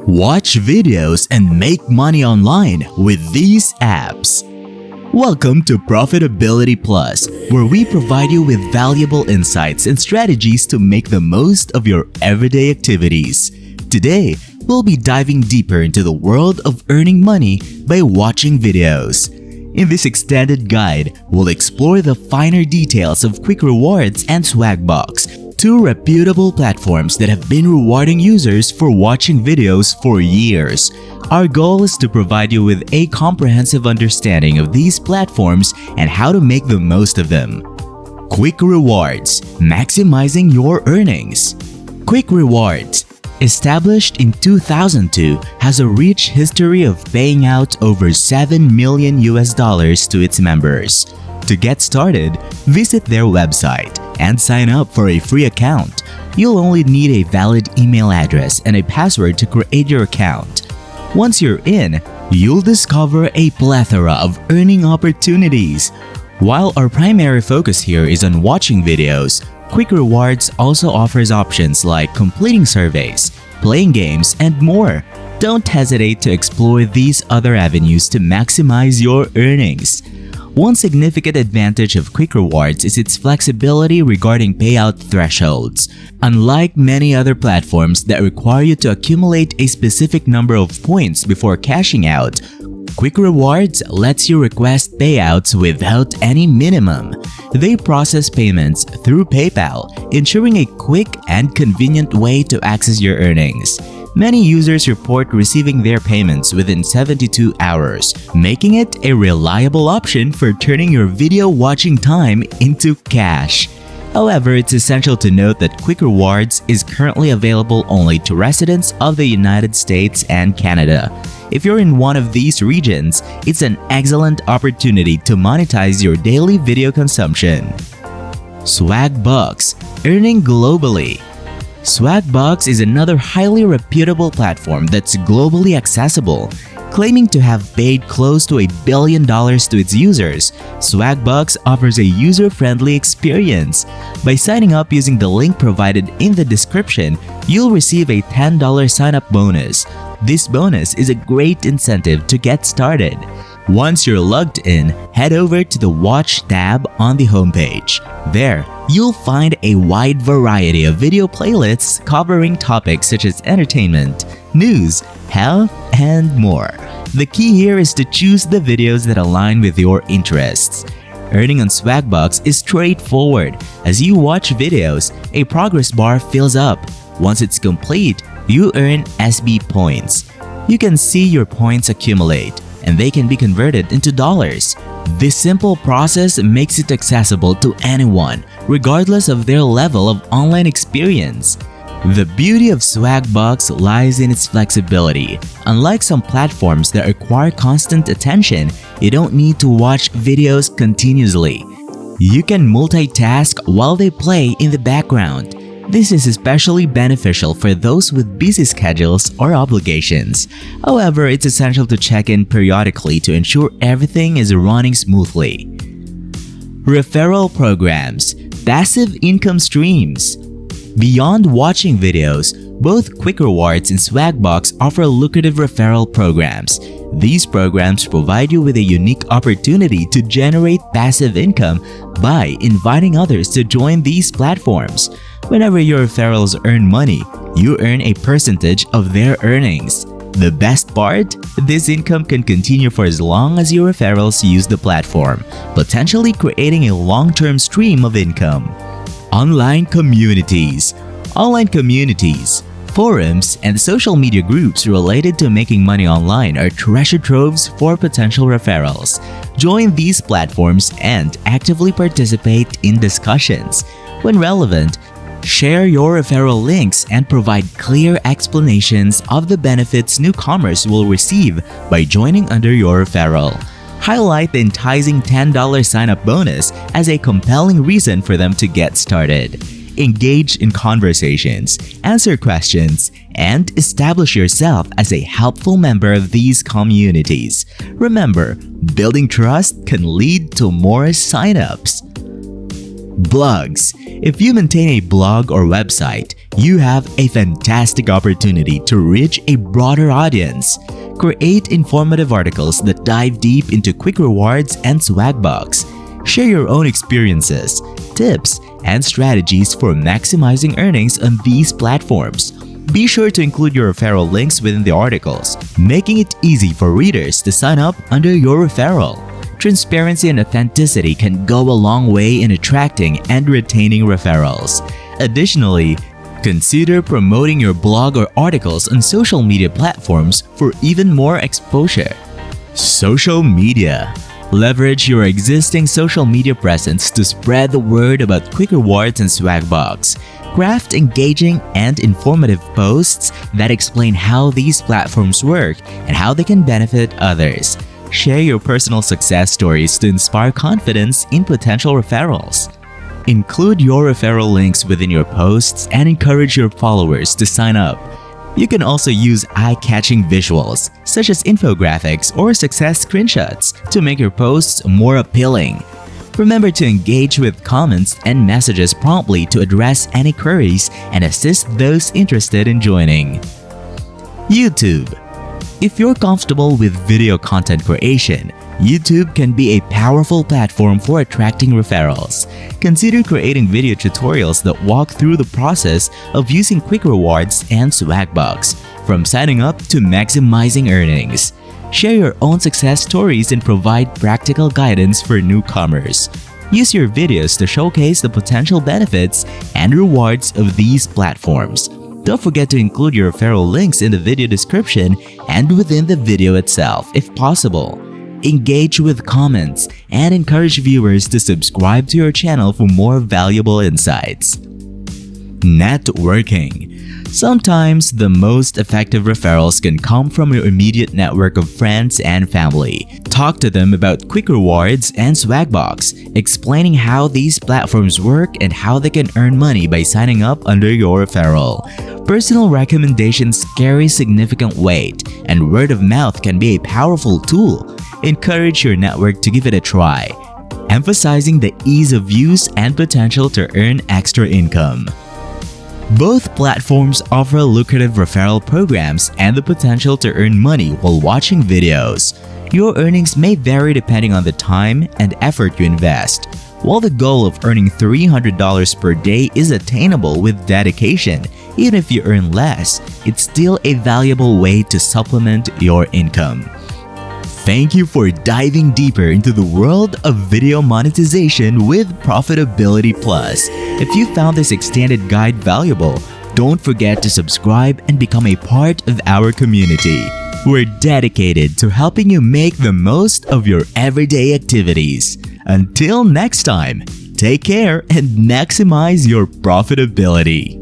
Watch videos and make money online with these apps. Welcome to Profitability Plus, where we provide you with valuable insights and strategies to make the most of your everyday activities. Today, we'll be diving deeper into the world of earning money by watching videos. In this extended guide, we'll explore the finer details of Quick Rewards and SwagBux, two reputable platforms that have been rewarding users for watching videos for years. Our goal is to provide you with a comprehensive understanding of these platforms and how to make the most of them. Quick Rewards, maximizing your earnings. Quick Rewards, established in 2002, has a rich history of paying out over $7 million to its members. To get started, visit their website and sign up for a free account. You'll only need a valid email address and a password to create your account. Once you're in, you'll discover a plethora of earning opportunities. While our primary focus here is on watching videos, Quick Rewards also offers options like completing surveys, playing games, and more. Don't hesitate to explore these other avenues to maximize your earnings. One significant advantage of Quick Rewards is its flexibility regarding payout thresholds. Unlike many other platforms that require you to accumulate a specific number of points before cashing out, Quick Rewards lets you request payouts without any minimum. They process payments through PayPal, ensuring a quick and convenient way to access your earnings. Many users report receiving their payments within 72 hours, making it a reliable option for turning your video watching time into cash. However, it's essential to note that Quick Rewards is currently available only to residents of the United States and Canada. If you're in one of these regions, it's an excellent opportunity to monetize your daily video consumption. SwagBux, earning globally. SwagBux is another highly reputable platform that's globally accessible. Claiming to have paid close to $1 billion to its users, SwagBux offers a user-friendly experience. By signing up using the link provided in the description, you'll receive a $10 sign-up bonus. This bonus is a great incentive to get started. Once you're logged in, head over to the Watch tab on the homepage. There, you'll find a wide variety of video playlists covering topics such as entertainment, news, health, and more. The key here is to choose the videos that align with your interests. Earning on SwagBux is straightforward. As you watch videos, a progress bar fills up. Once it's complete, you earn SB points. You can see your points accumulate, and they can be converted into dollars. This simple process makes it accessible to anyone, regardless of their level of online experience. The beauty of SwagBux lies in its flexibility. Unlike some platforms that require constant attention, you don't need to watch videos continuously. You can multitask while they play in the background. This is especially beneficial for those with busy schedules or obligations. However, it's essential to check in periodically to ensure everything is running smoothly. Referral Programs, passive income streams. Beyond watching videos, both Quick Rewards and SwagBux offer lucrative referral programs. These programs provide you with a unique opportunity to generate passive income by inviting others to join these platforms. Whenever your referrals earn money, you earn a percentage of their earnings. The best part? This income can continue for as long as your referrals use the platform, potentially creating a long-term stream of income. Online communities. Online communities, forums, and social media groups related to making money online are treasure troves for potential referrals. Join these platforms and actively participate in discussions. When relevant, share your referral links and provide clear explanations of the benefits newcomers will receive by joining under your referral. Highlight the enticing $10 sign-up bonus as a compelling reason for them to get started. Engage in conversations, answer questions, and establish yourself as a helpful member of these communities. Remember, building trust can lead to more sign-ups. Blogs. If you maintain a blog or website, you have a fantastic opportunity to reach a broader audience. Create informative articles that dive deep into quick rewards and SwagBux. Share your own experiences, tips, and strategies for maximizing earnings on these platforms. Be sure to include your referral links within the articles, making it easy for readers to sign up under your referral. Transparency and authenticity can go a long way in attracting and retaining referrals. Additionally, consider promoting your blog or articles on social media platforms for even more exposure. Social media. Leverage your existing social media presence to spread the word about quick rewards and SwagBux. Craft engaging and informative posts that explain how these platforms work and how they can benefit others. Share your personal success stories to inspire confidence in potential referrals. Include your referral links within your posts and encourage your followers to sign up. You can also use eye-catching visuals, such as infographics or success screenshots, to make your posts more appealing. Remember to engage with comments and messages promptly to address any queries and assist those interested in joining. YouTube. If you're comfortable with video content creation, YouTube can be a powerful platform for attracting referrals. Consider creating video tutorials that walk through the process of using quick rewards and SwagBux, from signing up to maximizing earnings. Share your own success stories and provide practical guidance for newcomers. Use your videos to showcase the potential benefits and rewards of these platforms. Don't forget to include your referral links in the video description and within the video itself if possible. Engage with comments and encourage viewers to subscribe to your channel for more valuable insights. Networking. Sometimes the most effective referrals can come from your immediate network of friends and family. Talk to them about quick rewards and SwagBux, explaining how these platforms work and how they can earn money by signing up under your referral. Personal recommendations carry significant weight, and word of mouth can be a powerful tool. Encourage your network to give it a try, emphasizing the ease of use and potential to earn extra income. Both platforms offer lucrative referral programs and the potential to earn money while watching videos. Your earnings may vary depending on the time and effort you invest. While the goal of earning $300 per day is attainable with dedication, even if you earn less, it's still a valuable way to supplement your income. Thank you for diving deeper into the world of video monetization with Profitability Plus. If you found this extended guide valuable, don't forget to subscribe and become a part of our community. We're dedicated to helping you make the most of your everyday activities. Until next time, take care and maximize your profitability.